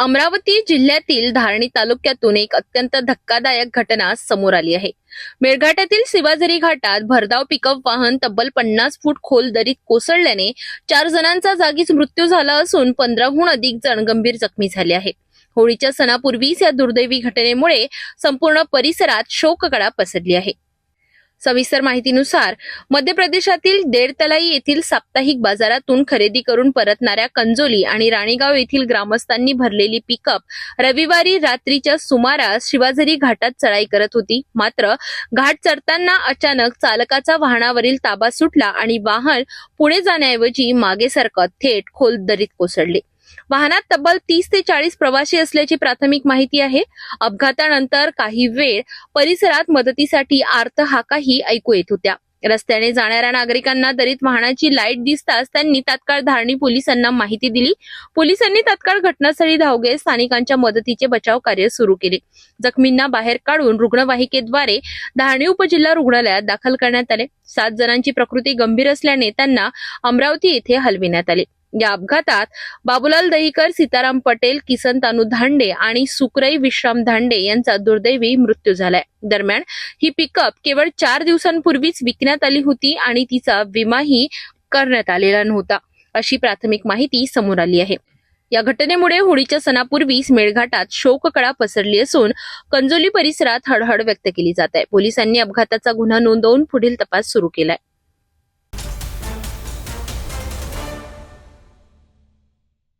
अमरावती जिल्ह्यातील धारणी तालुक्यातून एक अत्यंत धक्कादायक घटना समोर आली आहे। मेळघाटातील शिवाझरी घाटात भरधाव पिकअप वाहन तब्बल 50 फूट खोल दरीत कोसळल्याने 4 जणांचा जागीच मृत्यू झाला असून 15हून अधिक जण गंभीर जखमी झाले आहेत। होळीच्या सणापूर्वीच या दुर्दैवी घटनेमुळे संपूर्ण परिसरात शोककळा पसरली आहे। सविस्तर माहितीनुसार मध्य प्रदेशातील देडतलाई येथील साप्ताहिक बाजारातून खरेदी करून परतणाऱ्या कंजोली आणि राणीगाव येथील ग्रामस्थांनी भरलेली पिकअप रविवारी रात्रीच्या सुमारास शिवाझरी घाटात चढाई करत होती। मात्र घाट चढताना अचानक चालकाचा वाहनावरील ताबा सुटला आणि वाहन पुढे जाण्याऐवजी मागे सरकत थेट खोल दरीत कोसळले। वाहनात तब्बल 30 ते 40 प्रवासी असल्याची प्राथमिक माहिती आहे। अपघातानंतर काही वेळ परिसरात मदतीसाठी आर्त हाकाही ऐकू येत होत्या। रस्त्याने जाणाऱ्या नागरिकांना दरीत वाहनाची लाईट दिसताच त्यांनी तात्काळ धारणी पोलिसांना माहिती दिली। पोलिसांनी तात्काळ घटनास्थळी धाव घेत स्थानिकांच्या मदतीचे बचाव कार्य सुरू केले। जखमींना बाहेर काढून रुग्णवाहिकेद्वारे धारणी उपजिल्हा रुग्णालयात दाखल करण्यात आले। 7 जणांची प्रकृती गंभीर असल्याने त्यांना अमरावती येथे हलविण्यात आले। या अपघातात बाबूलाल दहीकर, सीताराम पटेल, किसन तानू धांडे आणि सुकरई विश्राम धांडे यांचा दुर्दैवी मृत्यू झालाय। दरम्यान ही पिकअप केवळ 4 दिवसांपूर्वीच विकण्यात आली होती आणि तिचा विमाही करण्यात आलेला नव्हता, अशी प्राथमिक माहिती समोर आली आहे। या घटनेमुळे होळीच्या सणापूर्वीच मेळघाटात शोककळा पसरली असून कंजोली परिसरात हळहळ व्यक्त केली जात आहे। पोलिसांनी अपघाताचा गुन्हा नोंदवून पुढील तपास सुरू केलाय।